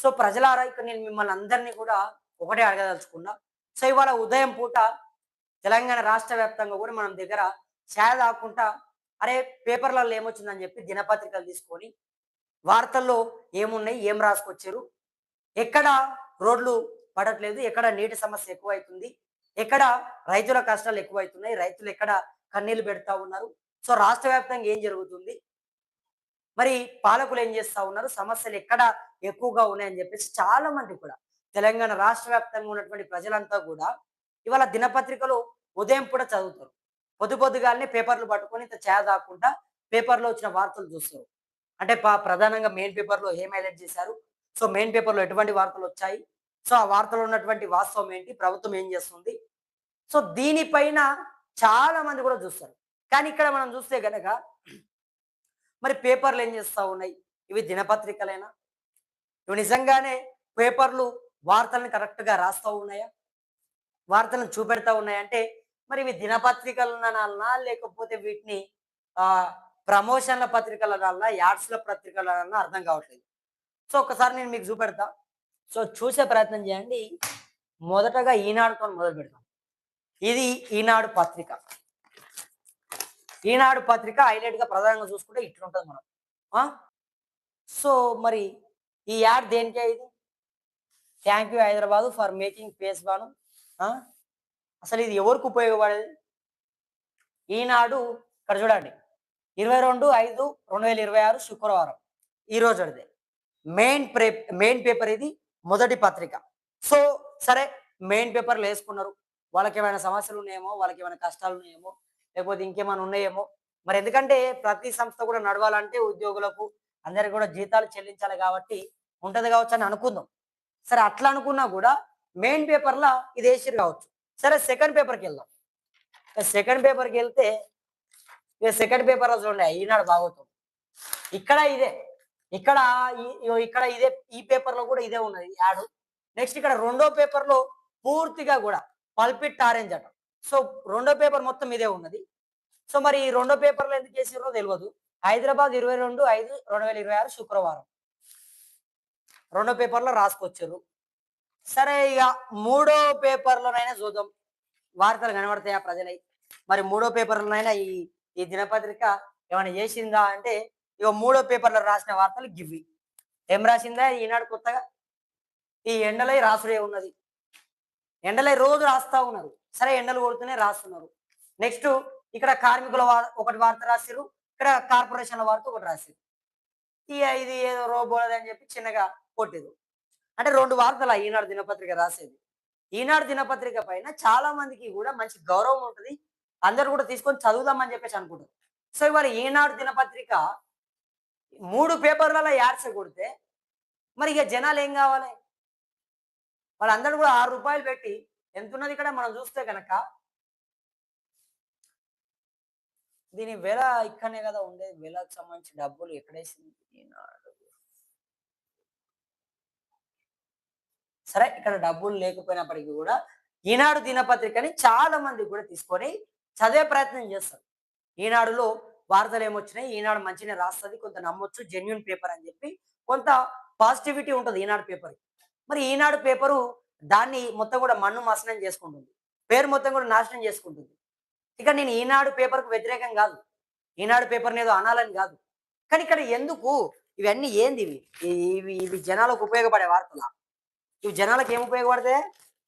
So ప్రజలారా ఇక్కడ నేను మిమ్మల్ని అందరినీ కూడా ఒకటే అడగదలుచుకున్నా. సో ఇవాళ ఉదయం పూట తెలంగాణ రాష్ట్ర వ్యాప్తంగా కూడా మనం దగ్గర చాయ్ తాగుకుంటా అరే పేపర్లలో ఏమొచ్చిందని చెప్పి దినపత్రికలు తీసుకొని వార్తల్లో ఏమున్నాయి, ఏం రాసుకొచ్చారు, ఎక్కడ రోడ్లు పడట్లేదు, ఎక్కడ నీటి సమస్య ఎక్కువైతుంది, ఎక్కడ రైతుల కష్టాలు ఎక్కువైతున్నాయి, రైతులు ఎక్కడ కన్నీళ్లు పెడతా ఉన్నారు, సో రాష్ట్ర వ్యాప్తంగా ఏం జరుగుతుంది, మరి పాలకులు ఏం చేస్తా ఉన్నారు, సమస్యలు ఎక్కడ ఎక్కువగా ఉన్నాయని చెప్పేసి చాలా మంది కూడా తెలంగాణ రాష్ట్ర వ్యాప్తంగా ఉన్నటువంటి ప్రజలంతా కూడా ఇవాళ దినపత్రికలు ఉదయం పూట చదువుతారు. పొద్దుగాలనే పేపర్లు పట్టుకొని ఇంత చేద దాక్కుంటా పేపర్లో వచ్చిన వార్తలు చూస్తారు. అంటే ప్రధానంగా మెయిన్ పేపర్లో ఏం హైలైట్ చేశారు, సో మెయిన్ పేపర్లో ఎటువంటి వార్తలు వచ్చాయి, సో ఆ వార్తలో ఉన్నటువంటి వాస్తవం ఏంటి, ప్రభుత్వం ఏం చేస్తుంది, సో దీనిపైన చాలా మంది కూడా చూస్తారు. కానీ ఇక్కడ మనం చూస్తే గనక మరి పేపర్లు ఏం చేస్తా ఉన్నాయి, ఇవి దినపత్రికలేనా, ఇవి నిజంగానే పేపర్లు వార్తలను కరెక్ట్గా రాస్తూ ఉన్నాయా, వార్తలను చూపెడతా ఉన్నాయంటే మరి ఇవి దినపత్రికలనా లేకపోతే వీటిని ఆ ప్రమోషన్ల పత్రికలనా యాడ్స్ల పత్రికలనా అర్థం కావట్లేదు. సో ఒకసారి నేను మీకు చూపెడతా, సో చూసే ప్రయత్నం చేయండి. మొదటగా ఈనాడుతో మొదలు పెడతాం. ఇది ఈనాడు పత్రిక. ఈనాడు పత్రిక హైలైట్గా ప్రధానంగా చూసుకుంటే ఇట్లుంటుంది మనం. సో మరి ఈ యాడ్ దేనికే ఇది, thank you Hyderabad for making face బాను. అసలు ఇది ఎవరికి ఉపయోగపడేది? ఈనాడు ఇక్కడ చూడండి, 22/5/2026 శుక్రవారం ఈ రోజు అడిదే మెయిన్ పేపర్ ఇది, మొదటి పత్రిక. సో సరే మెయిన్ పేపర్లు వేసుకున్నారు, వాళ్ళకి ఏమైనా సమస్యలు ఉన్నాయేమో, వాళ్ళకి ఏమైనా కష్టాలు ఉన్నాయేమో, లేకపోతే ఇంకేమైనా ఉన్నాయేమో. మరి ఎందుకంటే ప్రతి సంస్థ కూడా నడవాలంటే ఉద్యోగులకు అందరికి కూడా జీతాలు చెల్లించాలి కాబట్టి ఉంటది కావచ్చు అని అనుకుందాం. సరే అట్లా అనుకున్నా కూడా మెయిన్ పేపర్లో ఇది వేసిరు కావచ్చు. సరే సెకండ్ పేపర్కి వెళ్దాం. సెకండ్ పేపర్కి వెళ్తే ఇక సెకండ్ పేపర్లో చూడండి ఈనాడు భాగవతం. ఇక్కడ ఇదే, ఇక్కడ ఇక్కడ ఇదే, ఈ పేపర్లో కూడా ఇదే ఉన్నది యాడ్. నెక్స్ట్ ఇక్కడ రెండో పేపర్లో పూర్తిగా కూడా పల్పిట్ ఆరెంజ్ అట. సో రెండో పేపర్ మొత్తం ఇదే ఉన్నది. సో మరి ఈ రెండో పేపర్లో ఎందుకు చేసిరో తెలియదు. హైదరాబాద్ 22/5/2026 శుక్రవారం రెండో పేపర్లో రాసుకొచ్చారు. సరే ఇక మూడో పేపర్లోనైనా చూద్దాం, వార్తలు కనబడతాయా ప్రజలై. మరి మూడో పేపర్లోనైనా ఈ ఈ దినపత్రిక ఏమైనా చేసిందా అంటే ఇక మూడో పేపర్లో రాసిన వార్తలు గివ్వి. ఏం రాసిందా ఈనాడు కొత్తగా, ఈ ఎండలై రాసుడే ఉన్నది, ఎండలై రోజు రాస్తా ఉన్నారు. సరే ఎండలు కొడుతూనే రాస్తున్నారు. నెక్స్ట్ ఇక్కడ కార్మికుల ఒకటి వార్త రాసిరు, ఇక్కడ కార్పొరేషన్ల వార్త ఒకటి రాసిరు. ఇది ఏదో రోబోలని చెప్పి చిన్నగా కొట్టేది. అంటే రెండు వార్తలు ఈనాడు దినపత్రిక రాసేది. ఈనాడు దినపత్రిక పైన చాలా మందికి కూడా మంచి గౌరవం ఉంటుంది, అందరూ కూడా తీసుకొని చదువుదామని చెప్పేసి అనుకుంటారు. సో ఇవాళ ఈనాడు దినపత్రిక 3 పేపర్లలో యాడ్స్ కొడితే మరి ఇక జనాలు ఏం కావాలి, వాళ్ళందరూ కూడా ₹6 పెట్టి ఎంత ఉన్నది ఇక్కడ మనం చూస్తే కనుక దీని వెల ఇక్కడనే కదా ఉండేది, వెలకు సంబంధించి డబ్బులు ఎక్కడేసింది ఈనాడు. సరే ఇక్కడ డబ్బులు లేకపోయినప్పటికీ కూడా ఈనాడు దినపత్రికని చాలా మంది కూడా తీసుకొని చదివే ప్రయత్నం చేస్తారు. ఈనాడులో వార్తలు ఏమొచ్చినాయి, ఈనాడు మంచిగా రాస్తుంది, కొంత నమ్మొచ్చు, జెన్యున్ పేపర్ అని చెప్పి కొంత పాజిటివిటీ ఉంటుంది ఈనాడు పేపర్. మరి ఈనాడు పేపరు దాన్ని మొత్తం కూడా మన్ను నాశనం చేసుకుంటుంది, పేరు మొత్తం కూడా నాశనం చేసుకుంటుంది. ఇక నేను ఈనాడు పేపర్కు వ్యతిరేకం కాదు, ఈనాడు పేపర్ని ఏదో అనాలని కాదు, కానీ ఇక్కడ ఎందుకు ఇవన్నీ ఏంది, ఇవి ఇవి జనాలకు ఉపయోగపడే వార్తలా? ఇవి జనాలకు ఏం ఉపయోగపడతాయి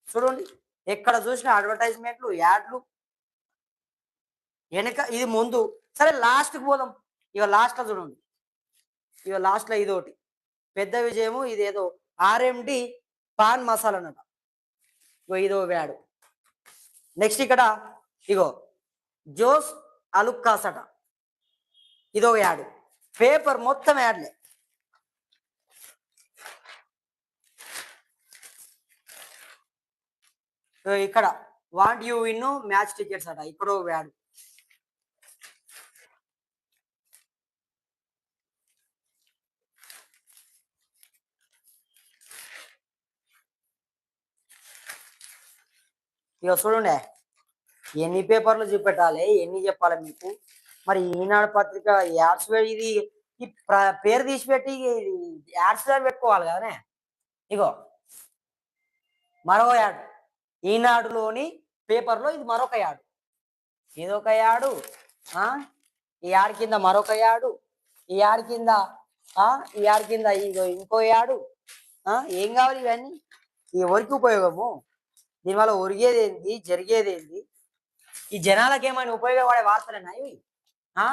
చూడండి. ఎక్కడ చూసినా అడ్వర్టైజ్మెంట్లు, యాడ్లు, వెనక ఇది ముందు. సరే లాస్ట్కి పోదాం. ఇక లాస్ట్లో చూడండి, ఇక లాస్ట్లో ఇదోటి పెద్ద విజయము, ఇదేదో ఆర్ఎండి పాన్ మసాలా అన్నట, ఇగో ఇదో వ్యాడు. నెక్స్ట్ ఇక్కడ ఇగో జోస్ అలుక్కాస్ అట, ఇదో యాడ్. పేపర్ మొత్తం యాడ్లే. ఇక్కడ want you win match tickets అట, ఇక్కడ యాడ్. ఇక చూడండి ఎన్ని పేపర్లు చూపెట్టాలి, ఎన్ని చెప్పాలి మీకు. మరి ఈనాడు పత్రిక యాడ్స్ ఇది ఈ పేరు తీసిపెట్టి యాడ్స్ పెట్టుకోవాలి కదనే. ఇగో మరో యాడ్. ఈనాడులోని పేపర్‌లో ఇది మరొక యాడ్. ఇదొక యాడు. ఆ! ఈ యాడ్ కింద మరొక యాడు. ఈ యాడ్ కింద ఆ! ఈ యాడ్ కింద ఇగో ఇంకో యాడు. ఏం కావాలి ఇవన్నీ? ఎవరికి ఉపయోగము? దీనివల్ల ఒరిగేదేంది? జరిగేదేంది? ఈ జనాలకేమైనా ఉపయోగపడే వార్తలేనా ఇవి? ఆ!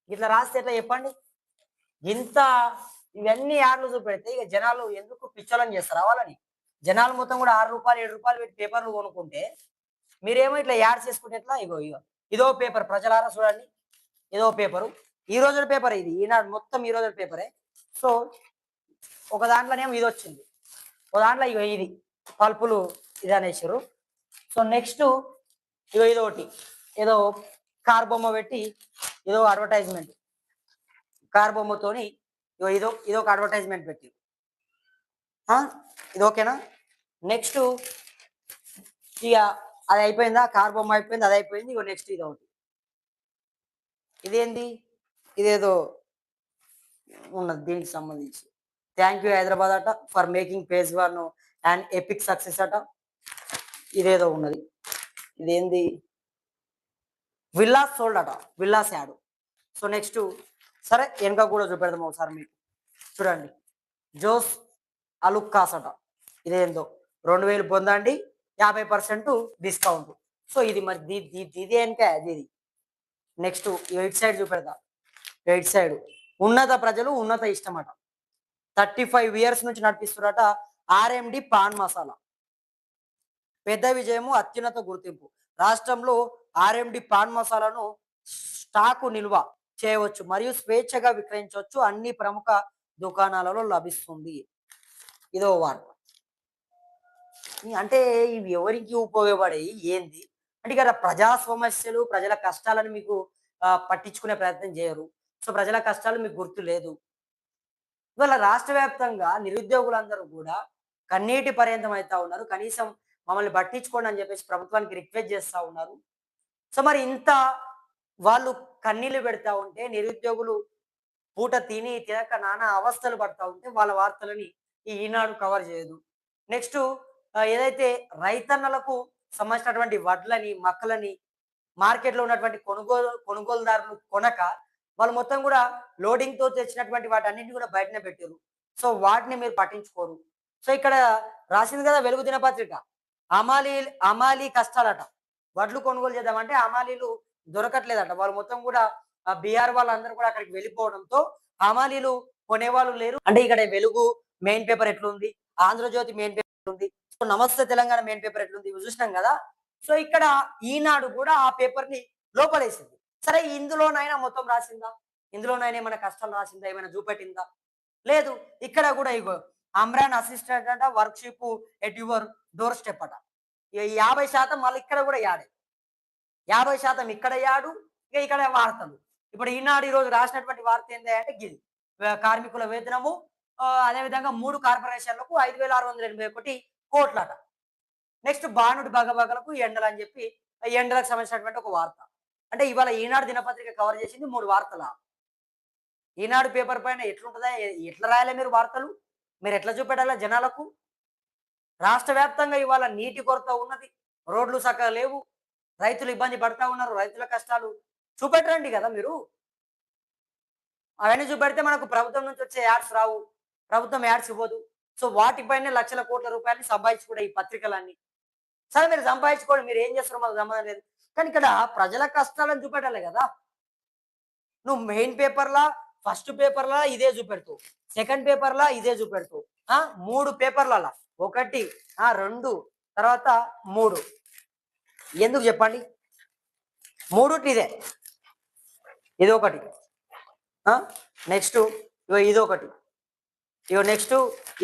ఇట్లా రాస్తే ఎట్లా చెప్పండి? ఇంత ఇవన్నీ యాడ్లు చూపెడితే ఇక జనాలు ఎందుకు పిచ్చోలని చేస్తారా వాళ్ళని? జనాలు మొత్తం కూడా రూ. 6, రూ. 7 పెట్టి పేపర్‌లు కొనుక్కుంటే, మీరేమో ఇట్లా యాడ్స్ చేసుకుంటే ఎట్లా? ఇగో ఇదో పేపర్ ప్రజలారా చూడండి. ఇదో పేపరు. ఈ రోజుల పేపరే ఇది. ఈనాడు మొత్తం ఈ రోజుల పేపరే. సో, ఒక దాంట్లోనేమో ఇదొచ్చింది. ఒక దాంట్లో ఇగో ఇది. పల్పులు ఇదనేసిర్రు. సో, నెక్స్టు ఇగో ఇదోటి. ఏదో కారు బొమ్మ పెట్టి ఏదో అడ్వర్టైజ్‌మెంట్. కారు బొమ్మతోని ఇదొక అడ్వర్టైజ్‌మెంట్ పెట్టిర్రు. ఆ! ఇది ఓకేనా? నెక్స్టు ఇగ అది అయిపోయిందా? కారు బొమ్మ అయిపోయింది. అది అయిపోయింది. ఇగో నెక్స్ట్ ఇదొకటి. ఇదేంది? ఇదేదో ఉన్నది దీనికి సంబంధించి. థాంక్ యూ హైదరాబాద్ అట for making page 1 and epic success అట. ఇదేదో ఉన్నది. ఇదేంది? విల్లాస్ సోల్డ్ అట. Villas add. సో, నెక్స్టు సరే ఎనక కూడా చూపెడదాం ఒకసారి మీకు. చూడండి. జోస్ అలుక్కాస్ అట. ఇదేందో 2000 పొందండి 50% డిస్కౌంట్. సో, ఇది మరి ఇదేంటే ఇది. నెక్స్ట్ ఇటు సైడ్ చూపెడతా. ఇటు సైడ్ ఉన్నత ప్రజలు ఉన్నత ఇష్టమట. 35 ఇయర్స్ నుంచి నడిపిస్తున్నట ఆర్ఎండి పాన్ మసాలా. పెద్ద విజయము అత్యున్నత గుర్తింపు. రాష్ట్రంలో ఆర్ఎండి పాన్ మసాలాను స్టాకు నిల్వ చేయవచ్చు మరియు స్వేచ్ఛగా విక్రయించవచ్చు. అన్ని ప్రముఖ దుకాణాలలో లభిస్తుంది. ఇదో వార్త. అంటే ఇవి ఎవరికి ఉపయోగపడేయి? ఏంది? అంటే ఇక్కడ ప్రజా సమస్యలు, ప్రజల కష్టాలను మీకు పట్టించుకునే ప్రయత్నం చేయరు. సో, ప్రజల కష్టాలు మీకు గుర్తు లేదు. ఇవాళ రాష్ట్ర వ్యాప్తంగా నిరుద్యోగులందరూ కూడా కన్నీటి పర్యంతం అయితా ఉన్నారు. కనీసం మమ్మల్ని పట్టించుకోండి అని చెప్పేసి ప్రభుత్వానికి రిక్వెస్ట్ చేస్తా ఉన్నారు. సో, మరి ఇంత వాళ్ళు కన్నీళ్లు పెడతా ఉంటే నిరుద్యోగులు పూట తిని తినక నానా అవస్థలు పడతా ఉంటే వాళ్ళ వార్తలని ఈ ఈనాడు కవర్ చేయదు. నెక్స్ట్ ఏదైతే రైతన్నలకు సంబంధించినటువంటి వడ్లని, మక్కలని మార్కెట్‌లో ఉన్నటువంటి కొనుగోలుదారులు కొనక వాళ్ళు మొత్తం కూడా లోడింగ్‌తో తెచ్చినటువంటి వాటన్నిటిని కూడా బయటనే పెట్టిర్రు. సో, వాటిని మీరు పట్టించుకోరు. సో, ఇక్కడ రాసింది కదా వెలుగు దినపత్రిక. హమాలీ కష్టాలట. వడ్లు కొనుగోలు చేద్దామంటే హమాలీలు దొరకట్లేదట. వాళ్ళు మొత్తం కూడా బీహార్ వాళ్ళందరూ కూడా అక్కడికి వెళ్ళిపోవడంతో హమాలీలు కొనేవాళ్ళు లేరు. అంటే ఇక్కడ వెలుగు మెయిన్ పేపర్ ఎట్లుంది? ఆంధ్రజ్యోతి మెయిన్ పేపర్ ఎట్లుంది? సో, నమస్తే తెలంగాణ మెయిన్ పేపర్ ఎట్లుంది? ఇవి చూసినాం కదా! సో, ఇక్కడ ఈనాడు కూడా ఆ పేపర్‌ని లోపలేసింది. సరే ఇందులోనైనా మొత్తం రాసిందా? ఇందులోనైనా ఏమైనా కష్టాలు రాసిందా? ఏమైనా చూపెట్టిందా? లేదు. ఇక్కడ కూడా ఇగో అమ్రాన్ అసిస్టెంట్ అంట worship at your door step అట. ఈ 50% మళ్ళీ ఇక్కడ కూడా యాడే. 50% ఇక్కడ యాడు. ఇక ఇక్కడ వార్తలు. ఇప్పుడు ఈనాడు ఈరోజు రాసినటువంటి వార్త ఏంది అంటే గిది. కార్మికుల వేతనము అదేవిధంగా 3 కార్పొరేషన్లకు 5,681,00,00,000 నెక్స్ట్ బాణుడి బగబగలకు ఎండలని చెప్పి ఎండలకు సంబంధించినటువంటి ఒక వార్త. అంటే ఇవాళ ఈనాడు దినపత్రిక కవర్ చేసింది 3 వార్తలా? ఈనాడు పేపర్ పైన ఎట్లుంటదా? ఎట్లా రాయాలి మీరు వార్తలు? మీరు ఎట్లా చూపెట్టాలా జనాలకు? రాష్ట్ర వ్యాప్తంగా ఇవాళ నీటి కొరత ఉన్నది. రోడ్లు సక్కగా లేవు. రైతులు ఇబ్బంది పడతా ఉన్నారు. రైతుల కష్టాలు చూపెట్టరండి కదా మీరు. అవన్నీ చూపెడితే మనకు ప్రభుత్వం నుంచి వచ్చే యాడ్స్ రావు. ప్రభుత్వం యాడ్స్ ఇవ్వదు. సో, వాటిపైనే లక్షల కోట్ల రూపాయలని సంపాదించుకునే ఈ పత్రికలన్నీ. సరే మీరు సంపాదించుకోండి. మీరు ఏం చేస్తారో మాకు సంబంధం లేదు. కానీ ఇక్కడ ప్రజల కష్టాలను చూపెట్టాలి కదా! నువ్వు మెయిన్ పేపర్‌లా, ఫస్ట్ పేపర్‌లా ఇదే చూపెడతావు. సెకండ్ పేపర్‌లా ఇదే చూపెడతావు. 3 పేపర్‌లలా 1, 2 తర్వాత 3 ఎందుకు చెప్పండి? మూడిట్లో ఇదే. ఇదొకటి. నెక్స్ట్ ఇగో ఇదొకటి. ఇగో నెక్స్ట్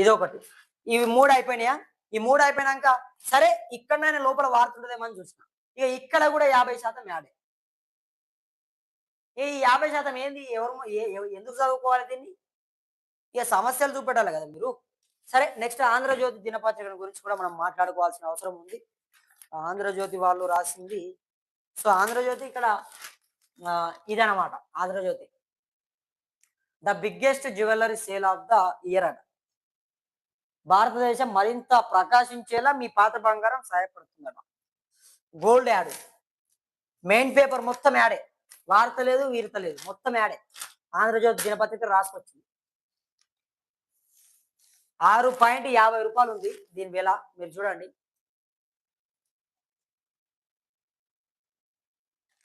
ఇదొకటి. ఇవి 3 అయిపోయినాయా? ఈ 3 అయిపోయినాక సరే ఇక్కడనైనా లోపల వార్త ఉంటదేమో అని చూసిన. ఇక ఇక్కడ కూడా 50% యాడే. ఈ 50% ఏంది? ఎందుకు చదువుకోవాలి దీన్ని? ఇక సమస్యలు చూపెట్టాలి కదా మీరు. సరే నెక్స్ట్ ఆంధ్రజ్యోతి దినపత్రిక గురించి కూడా మనం మాట్లాడుకోవాల్సిన అవసరం ఉంది. ఆంధ్రజ్యోతి వాళ్ళు రాసింది సో, ఆంధ్రజ్యోతి ఇక్కడ ఇదనమాట Andhra Jyothi. The biggest jewellery sale of the year అట. భారతదేశం మరింత ప్రకాశించేలా మీ పాత బంగారం సహాయపడుతుందట. Gold ad. మెయిన్ పేపర్ మొత్తం యాడే. వార్త లేదు, వీర్త లేదు. మొత్తం యాడే. ఆంధ్రజ్యోతి దినపత్రిక రాసుకొచ్చింది. రూ. 6.50 ఉంది దీని వెల. మీరు చూడండి.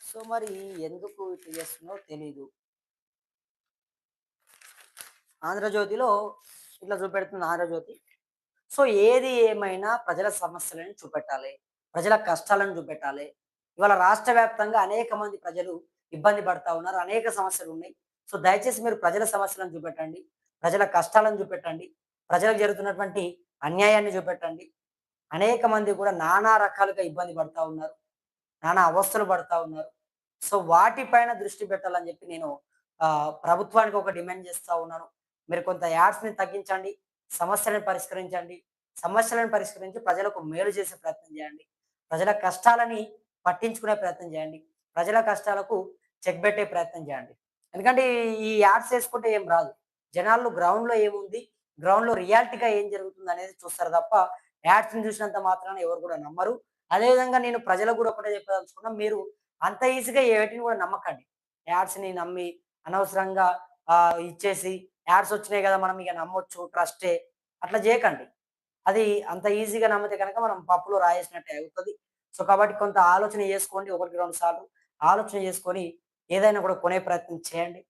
సో, మరి ఎందుకు ఇట్లా చేస్తున్నారో తెలీదు. ఆంధ్రజ్యోతిలో ఇట్లా చూపెడుతుంది ఆంధ్రజ్యోతి. సో, ఏది ఏమైనా ప్రజల సమస్యలను చూపెట్టాలి. ప్రజల కష్టాలను చూపెట్టాలి. ఇవాళ రాష్ట్ర వ్యాప్తంగా అనేక మంది ప్రజలు ఇబ్బంది పడతా ఉన్నారు. అనేక సమస్యలున్నాయి. సో, దయచేసి మీరు ప్రజల సమస్యలను చూపెట్టండి. ప్రజల కష్టాలను చూపెట్టండి. ప్రజలకు జరుగుతున్నటువంటి అన్యాయాన్ని చూపెట్టండి. అనేక మంది కూడా నానా రకాలుగా ఇబ్బంది పడతా ఉన్నారు. నానా అవస్థలు పడతా ఉన్నారు. సో, వాటిపైన దృష్టి పెట్టాలని చెప్పి నేను ప్రభుత్వానికి ఒక డిమాండ్ చేస్తా ఉన్నాను. మీరు కొంత యాడ్స్‌ని తగ్గించండి. సమస్యలను పరిష్కరించండి. సమస్యలను పరిష్కరించి ప్రజలకు మేలు చేసే ప్రయత్నం చేయండి. ప్రజల కష్టాలని పట్టించుకునే ప్రయత్నం చేయండి. ప్రజల కష్టాలకు చెక్ పెట్టే ప్రయత్నం చేయండి. ఎందుకంటే ఈ యాడ్స్ చేసుకుంటే ఏం రాదు. జనాలు గ్రౌండ్‌లో ఏముంది? గ్రౌండ్‌లో రియాలిటీగా ఏం జరుగుతుందనేది చూస్తారు తప్ప యాడ్స్‌ని చూసినంత మాత్రాన ఎవరు కూడా నమ్మరు. అదేవిధంగా నేను ప్రజలకు కూడా ఒకటే చెప్పదలుచుకున్నా. మీరు అంత ఈజీగా వేటిని కూడా నమ్మకండి. యాడ్స్‌ని నమ్మి అనవసరంగా ఇచ్చేసి యాడ్స్ వచ్చినాయి కదా! మనం ఇక నమ్మొచ్చు ట్రస్టే అట్లా చేయకండి. అది అంత ఈజీగా నమ్మితే గనక మనం పప్పులో రాయేసినట్టే అవుతది. సో, కాబట్టి కొంత ఆలోచన చేసుకోండి. ఒకటికి 2 సార్లు ఆలోచన చేసుకొని ఏదైనా కూడా కొనే ప్రయత్నం చేయండి.